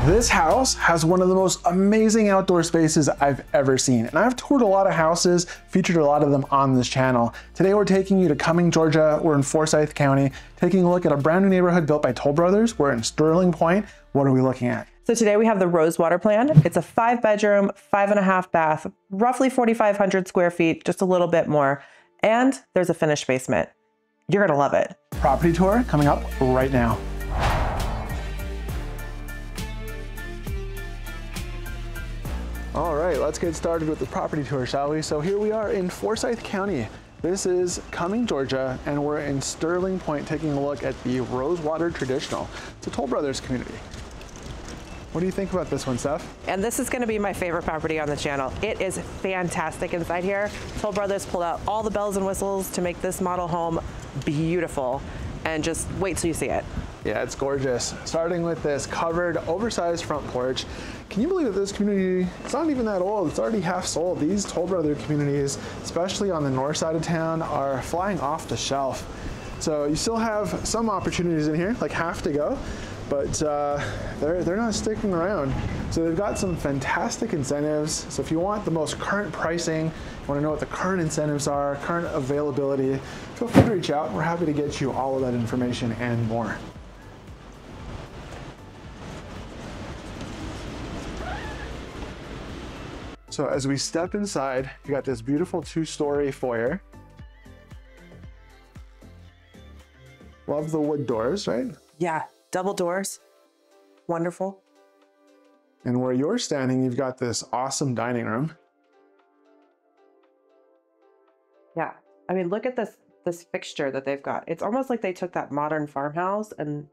This house has one of the most amazing outdoor spaces I've ever seen, and I've toured a lot of houses, featured a lot of them on this channel. Today we're taking you to Cumming, Georgia. We're in Forsyth County, taking a look at a brand new neighborhood built by Toll Brothers. We're in Sterling Pointe. What are we looking at? So today we have the Rosewater plan. It's a 5-bedroom, 5.5 bath, roughly 4,500 square feet, just a little bit more. And there's a finished basement. You're gonna love it. Property tour coming up right now. All right, let's get started with the property tour, shall we? So here we are in Forsyth County. This is Cumming, Georgia, and we're in Sterling Pointe taking a look at the Rosewater Traditional. It's a Toll Brothers community. What do you think about this one, Steph? And this is gonna be my favorite property on the channel. It is fantastic inside here. Toll Brothers pulled out all the bells and whistles to make this model home beautiful. And just wait till you see it. Yeah, it's gorgeous. Starting with this covered, oversized front porch. Can you believe that this community, it's not even that old, it's already half sold. These Toll Brother communities, especially on the north side of town, are flying off the shelf. So you still have some opportunities in here, like half to go, but they're not sticking around. So they've got some fantastic incentives. So if you want the most current pricing, you want to know what the current incentives are, current availability, feel free to reach out. We're happy to get you all of that information and more. So as we step inside, you got this beautiful 2-story foyer. Love the wood doors, right? Yeah, double doors, wonderful. And where you're standing, you've got this awesome dining room. Yeah, I mean, look at this fixture that they've got. It's almost like they took that modern farmhouse and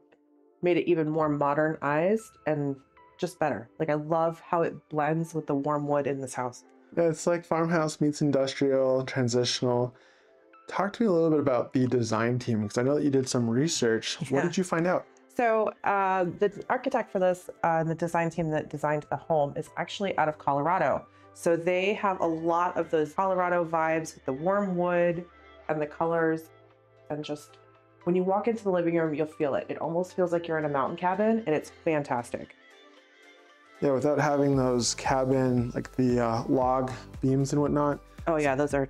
made it even more modernized and just better. Like, I love how it blends with the warm wood in this house. Yeah, it's like farmhouse meets industrial, transitional. Talk to me a little bit about the design team, because I know that you did some research. Yeah. What did you find out? So the architect for this, the design team that designed the home is actually out of Colorado. So they have a lot of those Colorado vibes with the warm wood and the colors, and just when you walk into the living room, you'll feel it. It almost feels like you're in a mountain cabin, and it's fantastic. Yeah, without having those cabin, like the log beams and whatnot. Oh yeah, those are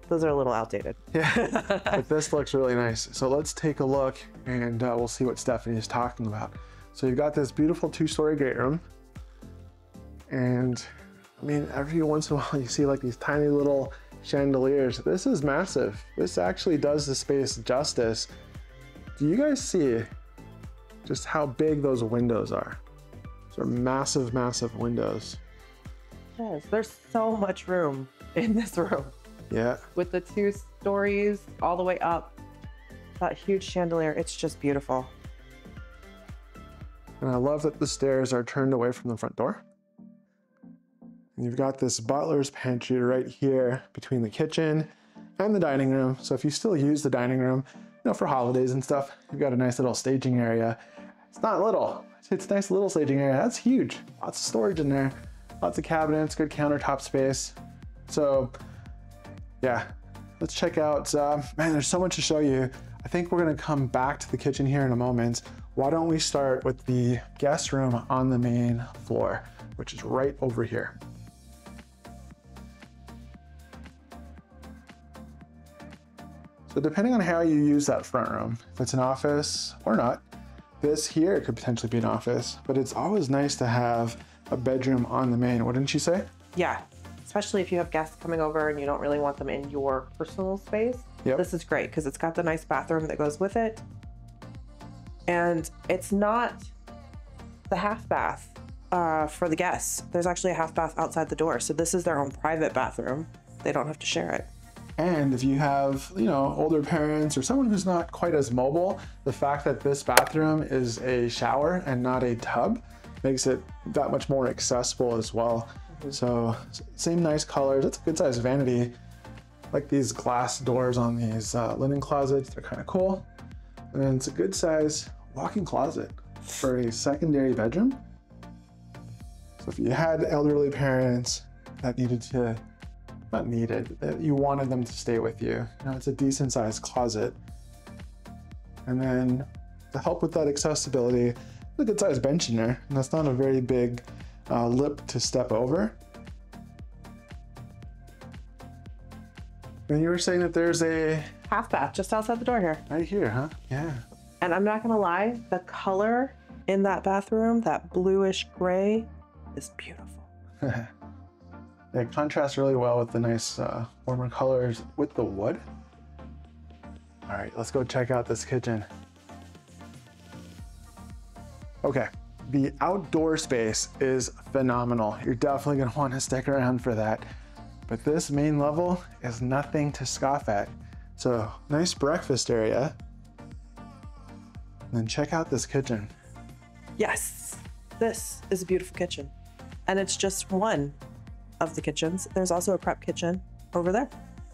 a little outdated. Yeah, but this looks really nice. So let's take a look and we'll see what Stephanie is talking about. So you've got this beautiful 2-story great room. And I mean, every once in a while you see like these tiny little chandeliers. This is massive. This actually does the space justice. Do you guys see just how big those windows are? Those are massive, massive windows. Yes, there's so much room in this room. Yeah. With the 2 stories all the way up, that huge chandelier, it's just beautiful. And I love that the stairs are turned away from the front door. And you've got this butler's pantry right here between the kitchen and the dining room. So if you still use the dining room, you know, for holidays and stuff, you've got a nice little staging area. It's not little, it's a nice little staging area. That's huge. Lots of storage in there, lots of cabinets, good countertop space. So yeah, let's check out, man, there's so much to show you. I think we're gonna come back to the kitchen here in a moment. Why don't we start with the guest room on the main floor, which is right over here. So depending on how you use that front room, if it's an office or not, this here could potentially be an office, but it's always nice to have a bedroom on the main, wouldn't you say? Yeah, especially if you have guests coming over and you don't really want them in your personal space. Yep. This is great because it's got the nice bathroom that goes with it. And it's not the half bath for the guests. There's actually a half bath outside the door. So this is their own private bathroom. They don't have to share it. And if you have, you know, older parents or someone who's not quite as mobile, the fact that this bathroom is a shower and not a tub makes it that much more accessible as well. So same nice colors. It's a good size vanity. Like these glass doors on these linen closets, they're kind of cool. And then it's a good size walk-in closet for a secondary bedroom. So if you had elderly parents that needed to, not needed, that you wanted them to stay with you, you know, it's a decent sized closet. And then to help with that accessibility, a good sized bench in there, and that's not a very big lip to step over. And you were saying that there's a half bath just outside the door here. right here, huh? Yeah. And I'm not gonna lie, the color in that bathroom, that bluish gray, is beautiful. It contrasts really well with the nice warmer colors with the wood. All right, let's go check out this kitchen. Okay, the outdoor space is phenomenal. You're definitely gonna want to stick around for that. But this main level is nothing to scoff at. So nice breakfast area. And then check out this kitchen. Yes, this is a beautiful kitchen. And it's just one of the kitchens. There's also a prep kitchen over there.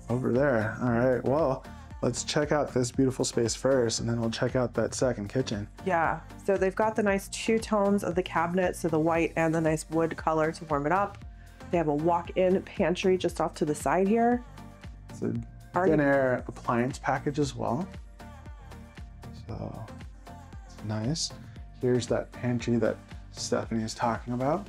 Over there, all right, well, let's check out this beautiful space first, and then we'll check out that second kitchen. Yeah, so they've got the nice two tones of the cabinet, so the white and the nice wood color to warm it up. They have a walk-in pantry just off to the side here. It's a thin air appliance package as well. So it's nice. Here's that pantry that Stephanie is talking about.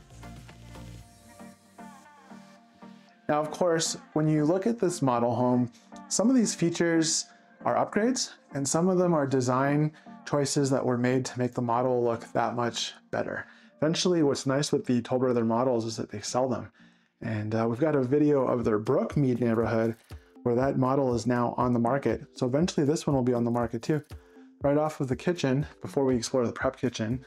Now, of course, when you look at this model home, some of these features are upgrades, and some of them are design choices that were made to make the model look that much better. Eventually, what's nice with the Toll Brother models is that they sell them. And we've got a video of their Brookmead neighborhood where that model is now on the market. So eventually this one will be on the market too. Right off of the kitchen, before we explore the prep kitchen,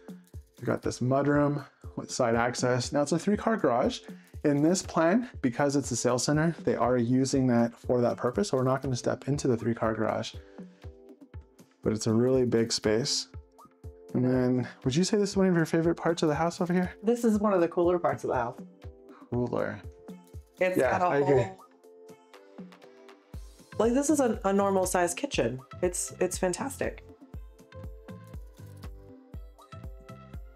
you've got this mudroom with side access. Now it's a 3-car garage. In this plan, because it's a sales center, they are using that for that purpose. So we're not going to step into the 3-car garage, but it's a really big space. And then, would you say this is one of your favorite parts of the house over here? This is one of the cooler parts of the house. Cooler. It's got a agree. whole, like this is a normal size kitchen. It's fantastic.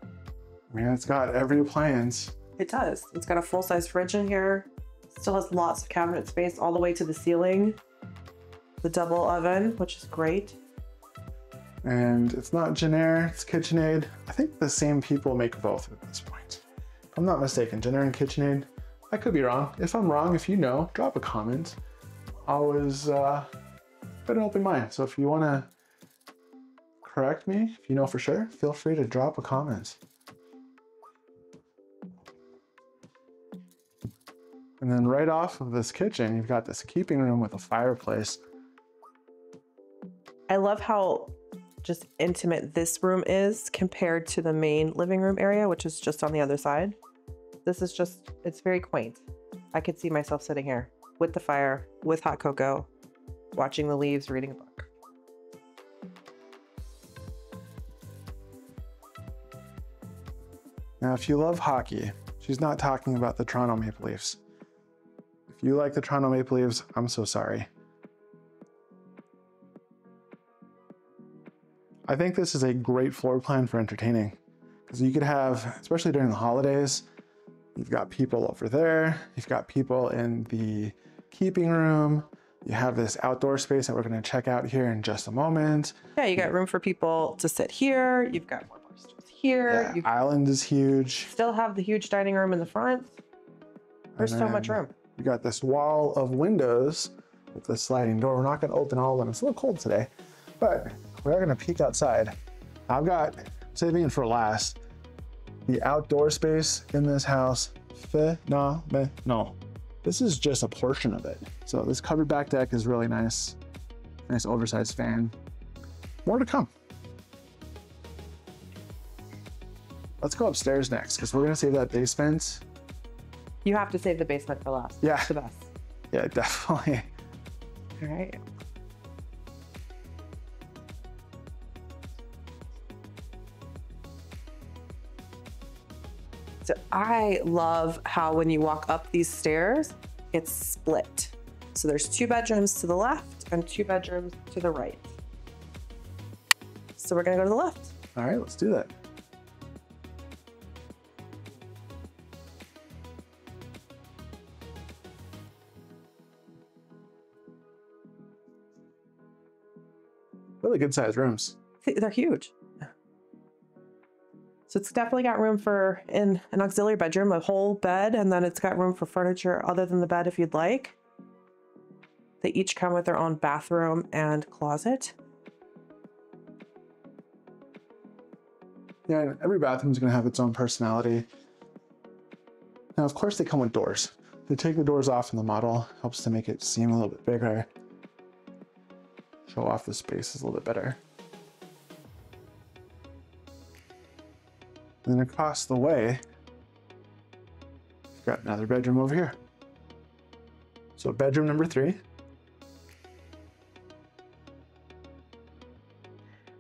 I mean, it's got every appliance. It does. It's got a full-size fridge in here. Still has lots of cabinet space all the way to the ceiling. The double oven, which is great. And it's not Jennair, it's KitchenAid. I think the same people make both at this point. If I'm not mistaken, Jennair and KitchenAid. I could be wrong. If I'm wrong, if you know, drop a comment. Always got an open mind. So if you want to correct me, if you know for sure, feel free to drop a comment. And then right off of this kitchen, you've got this keeping room with a fireplace. I love how just intimate this room is compared to the main living room area, which is just on the other side. This is just, it's very quaint. I could see myself sitting here with the fire, with hot cocoa, watching the leaves, reading a book. Now, if you love hockey, she's not talking about the Toronto Maple Leafs. If you like the Toronto Maple Leafs, I'm so sorry. I think this is a great floor plan for entertaining, because you could have, especially during the holidays, you've got people over there, you've got people in the keeping room, you have this outdoor space that we're going to check out here in just a moment. Yeah, you got room for people to sit here. You've got more stools here. Yeah, island is huge. Still have the huge dining room in the front. There's so much room. You got this wall of windows with the sliding door. We're not going to open all of them. It's a little cold today, but we are going to peek outside. I've got, saving it for last, the outdoor space in this house, phenomenal. This is just a portion of it. So this covered back deck is really nice. Nice oversized fan. More to come. Let's go upstairs next, because we're going to save that basement. You have to save the basement for last. Yeah. It's the best. Yeah, definitely. All right. So I love how when you walk up these stairs, it's split. So there's 2 bedrooms to the left and 2 bedrooms to the right. So we're gonna go to the left. All right, let's do that. Really good sized rooms. They're huge. So it's definitely got room for in an auxiliary bedroom, a whole bed, and then it's got room for furniture other than the bed if you'd like. They each come with their own bathroom and closet. Yeah, and every bathroom is going to have its own personality. Now, of course, they come with doors. They take the doors off in the model, helps to make it seem a little bit bigger. Show off the spaces a little bit better. And then across the way, you've got another bedroom over here. So bedroom number 3.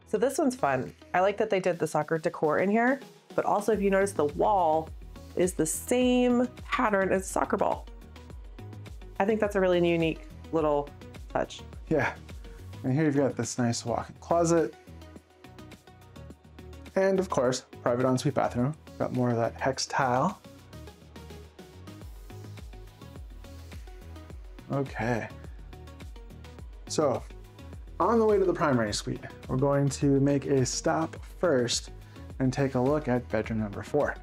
So this one's fun. I like that they did the soccer decor in here, but also if you notice the wall is the same pattern as a soccer ball. I think that's a really unique little touch. Yeah, and here you've got this nice walk-in closet. And of course, private ensuite bathroom. Got more of that hex tile. Okay. So, on the way to the primary suite, we're going to make a stop first and take a look at bedroom number 4.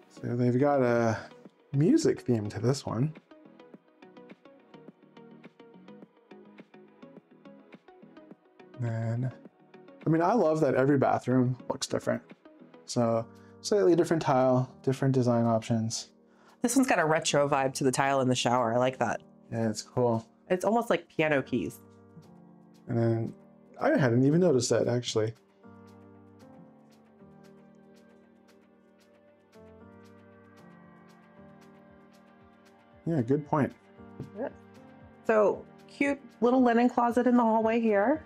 So they've got a music theme to this one. And I mean, I love that every bathroom looks different. So slightly different tile, different design options. This one's got a retro vibe to the tile in the shower. I like that. Yeah, it's cool. It's almost like piano keys. And then I hadn't even noticed that actually. Yeah, good point. So cute little linen closet in the hallway here.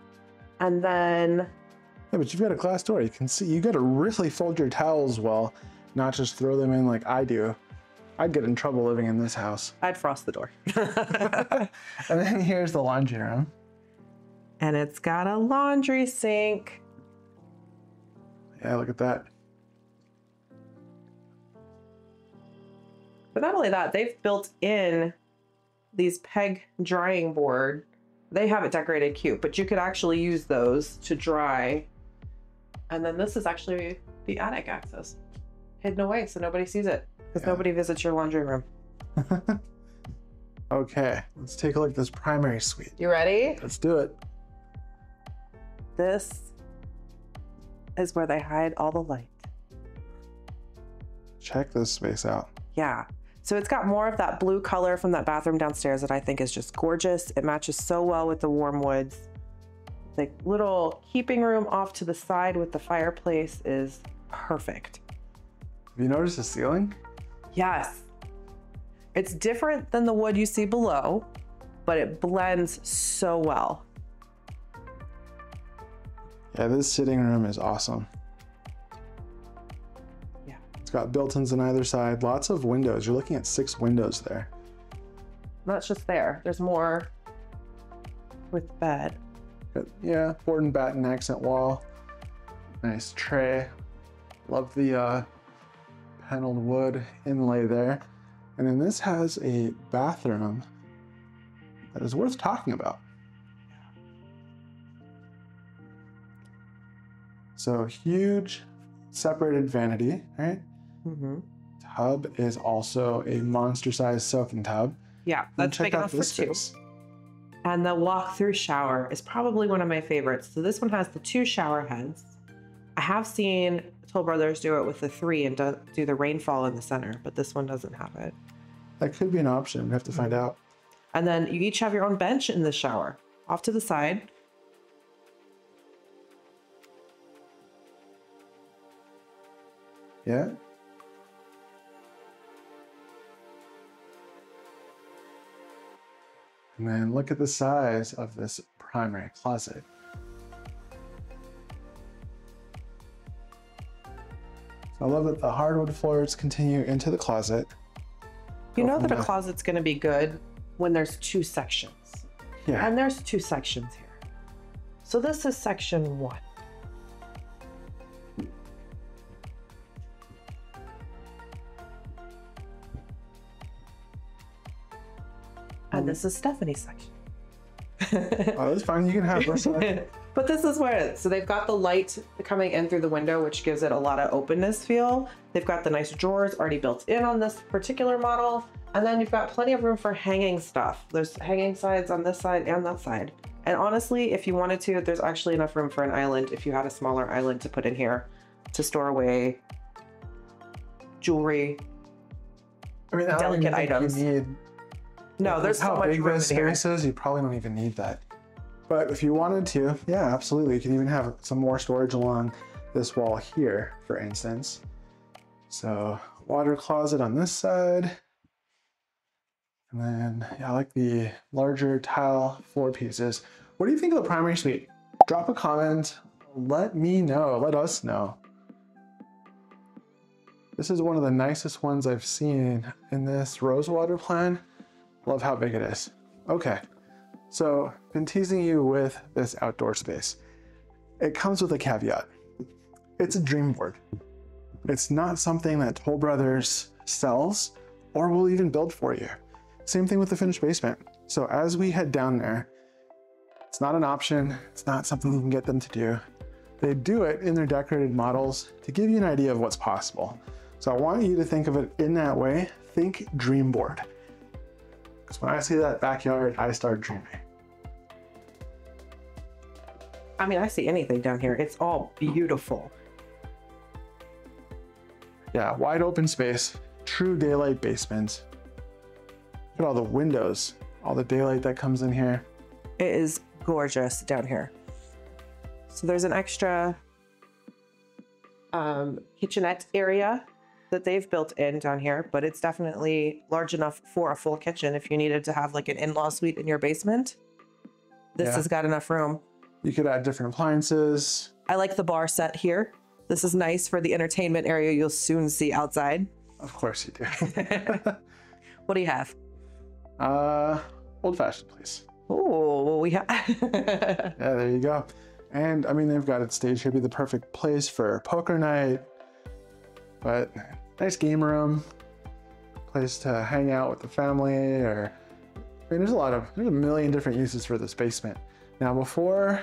And then, Yeah, but you've got a glass door. You can see, you got to really fold your towels well, not just throw them in like I do. I'd get in trouble living in this house. I'd frost the door. And then here's the laundry room. And it's got a laundry sink. Yeah, look at that. But not only that, they've built in these peg drying board. They have it decorated cute, but you could actually use those to dry. And then this is actually the attic access, hidden away so nobody sees it, because nobody visits your laundry room. Okay, let's take a look at this primary suite. You ready? Let's do it. This is where they hide all the light. Check this space out. Yeah. So it's got more of that blue color from that bathroom downstairs that I think is just gorgeous. It matches so well with the warm woods. The little keeping room off to the side with the fireplace is perfect. Have you noticed the ceiling? Yes. It's different than the wood you see below, but it blends so well. Yeah, this sitting room is awesome. Yeah. It's got built-ins on either side, lots of windows. You're looking at 6 windows there. That's just there. There's more with bed. But yeah, board and batten accent wall. Nice tray. Love the paneled wood inlay there. And then this has a bathroom that is worth talking about. So huge separated vanity, right? Mm-hmm. Tub is also a monster-sized soaking tub. Yeah, that's big enough for 2. And the walk-through shower is probably one of my favorites. So this one has the 2 shower heads. I have seen Toll Brothers do it with the 3 and do the rainfall in the center, but this one doesn't have it. That could be an option. We have to find out. And then you each have your own bench in the shower, off to the side. Yeah. And then look at the size of this primary closet. So I love that the hardwood floors continue into the closet. You know that a closet's going to be good when there's 2 sections. Yeah. And there's 2 sections here. So this is section 1. And this is Stephanie's section. Oh, that's fine. You can have this side. But this is where, so they've got the light coming in through the window, which gives it a lot of openness feel. They've got the nice drawers already built in on this particular model. And then you've got plenty of room for hanging stuff. There's hanging sides on this side and that side. And honestly, if you wanted to, there's actually enough room for an island if you had a smaller island to put in here to store away jewelry, delicate items. No, there's so much room in here. How big this space is, you probably don't even need that. But if you wanted to, yeah, absolutely. You can even have some more storage along this wall here, for instance. So water closet on this side. And then, yeah, I like the larger tile floor pieces. What do you think of the primary suite? Drop a comment, let me know, let us know. This is one of the nicest ones I've seen in this Rosewater plan. Love how big it is. Okay, so been teasing you with this outdoor space. It comes with a caveat. It's a dream board. It's not something that Toll Brothers sells or will even build for you. Same thing with the finished basement. So as we head down there, it's not an option. It's not something you can get them to do. They do it in their decorated models to give you an idea of what's possible. So I want you to think of it in that way. Think dream board. Because when I see that backyard, I start dreaming. I mean, I see anything down here. It's all beautiful. Yeah, wide open space, true daylight basement. Look at all the windows, all the daylight that comes in here. It is gorgeous down here. So there's an extra kitchenette area that they've built in down here, but it's definitely large enough for a full kitchen if you needed to have like an in-law suite in your basement. This has got enough room. You could add different appliances. I like the bar set here. This is nice for the entertainment area you'll soon see outside. Of course you do. What do you have? Old fashioned, please. Oh, well, we have. Yeah, there you go. And I mean, they've got it staged here, be the perfect place for poker night, but nice game room, place to hang out with the family, or I mean, there's a million different uses for this basement. Now, before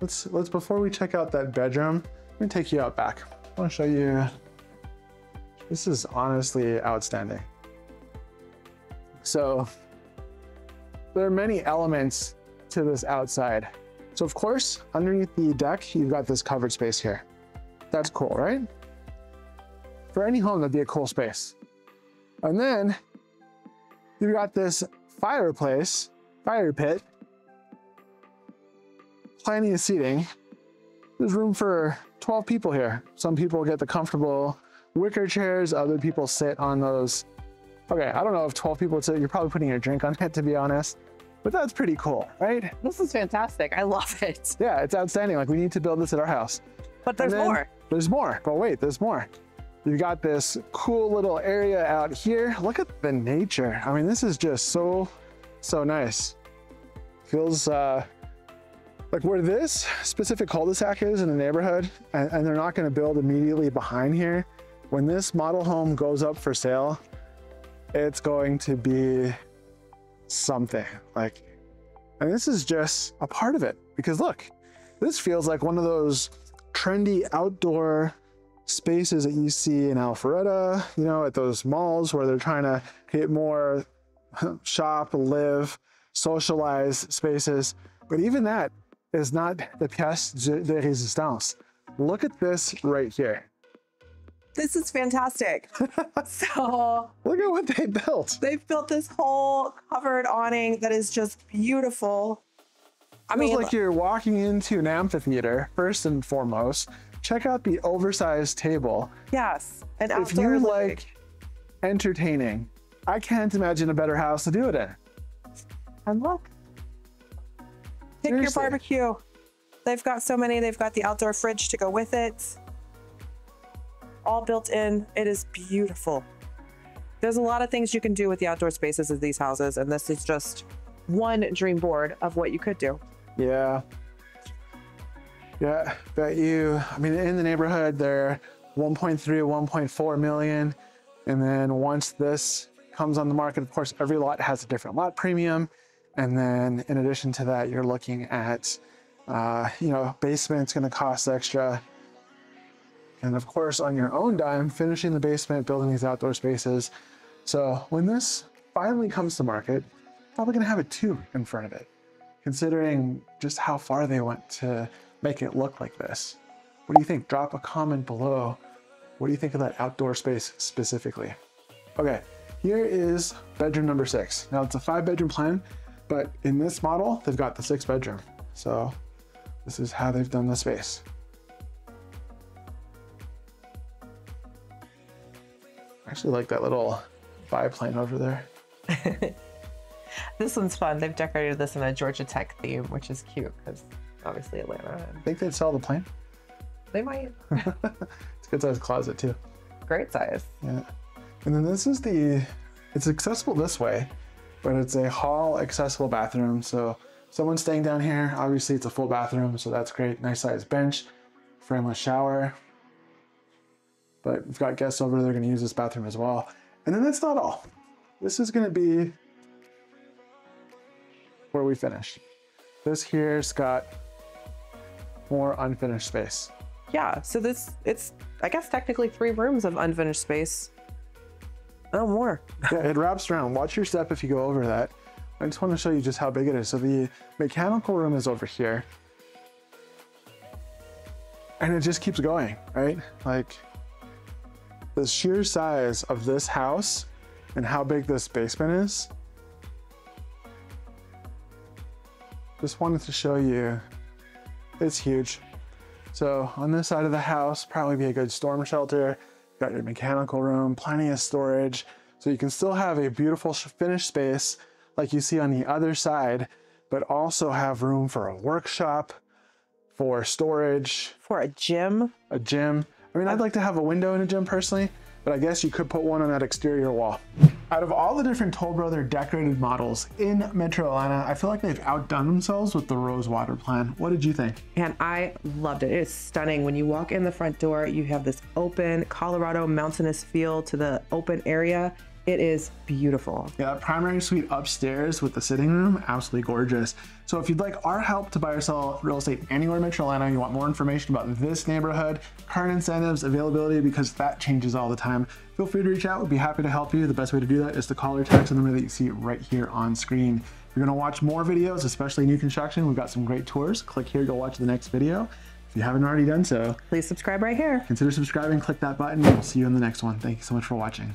we check out that bedroom, let me take you out back. I want to show you. This is honestly outstanding. So there are many elements to this outside. So of course, underneath the deck, you've got this covered space here. That's cool, right? For any home, that'd be a cool space. And then you've got this fireplace, fire pit, plenty of seating. There's room for 12 people here. Some people get the comfortable wicker chairs, other people sit on those. Okay, I don't know if 12 people would sit, you're probably putting your drink on it, to be honest, but that's pretty cool, right? This is fantastic. I love it. Yeah, it's outstanding. Like, we need to build this at our house. But there's more. There's more, but wait, there's more. You've got this cool little area out here. Look at the nature. I mean, this is just so nice. Feels like where this specific cul-de-sac is in the neighborhood, and they're not gonna build immediately behind here. When this model home goes up for sale, it's going to be something like, and this is just a part of it, because look, this feels like one of those trendy outdoor spaces that you see in Alpharetta, you know, at those malls where they're trying to create more shop, live, socialize spaces. But even that is not the pièce de résistance. Look at this right here. This is fantastic. So look at what they built. They've built this whole covered awning that is just beautiful. I mean, like you're walking into an amphitheater, first and foremost. Check out the oversized table. Yes, and if you like entertaining, I can't imagine a better house to do it in. And look, pick your barbecue. They've got so many. They've got the outdoor fridge to go with it. All built in. It is beautiful. There's a lot of things you can do with the outdoor spaces of these houses, and this is just one dream board of what you could do. Yeah. Yeah, bet you, I mean, in the neighborhood, they're 1.3, 1.4 million. And then once this comes on the market. Of course, every lot has a different lot premium. And then in addition to that, you're looking at, you know, basement's gonna cost extra. And of course, on your own dime, finishing the basement, building these outdoor spaces. So when this finally comes to market, probably gonna have a 2 in front of it, considering just how far they went to make it look like this. What do you think? Drop a comment below. What do you think of that outdoor space specifically? Okay, here is bedroom number 6. Now it's a 5-bedroom plan, but in this model, they've got the 6th bedroom. So this is how they've done the space. I actually like that little biplane over there. This one's fun. They've decorated this in a Georgia Tech theme, which is cute because obviously Atlanta. I think they'd sell the plane. They might. It's a good sized closet too. Great size. Yeah. And then this is it's accessible this way, but it's a hall accessible bathroom. So someone staying down here, obviously it's a full bathroom, so that's great. Nice sized bench, frameless shower. But we've got guests over, they're gonna use this bathroom as well. And then that's not all. This is gonna be where we finish. This here's got more unfinished space. Yeah, so it's, I guess, technically 3 rooms of unfinished space. Oh, more. Yeah, it wraps around. Watch your step if you go over that. I just want to show you just how big it is. So the mechanical room is over here. And it just keeps going, right? Like the sheer size of this house and how big this basement is. Just wanted to show you, it's huge. So on this side of the house, probably be a good storm shelter. Got your mechanical room, plenty of storage. So you can still have a beautiful finished space like you see on the other side, but also have room for a workshop, for storage. For a gym. A gym. I mean, I'd like to have a window in a gym personally, but I guess you could put one on that exterior wall. Out of all the different Toll Brother decorated models in Metro Atlanta, I feel like they've outdone themselves with the Rosewater plan. What did you think? And I loved it. It's stunning. When you walk in the front door, you have this open Colorado mountainous feel to the open area. It is beautiful. Yeah, that primary suite upstairs with the sitting room, absolutely gorgeous. So if you'd like our help to buy or sell real estate anywhere in Metro Atlanta, you want more information about this neighborhood, current incentives, availability, because that changes all the time, feel free to reach out. We'd be happy to help you. The best way to do that is to call or text the number that you see right here on screen. If you're gonna watch more videos, especially new construction, we've got some great tours. Click here to watch the next video. If you haven't already done so, please subscribe right here. Consider subscribing, click that button, and we'll see you in the next one. Thank you so much for watching.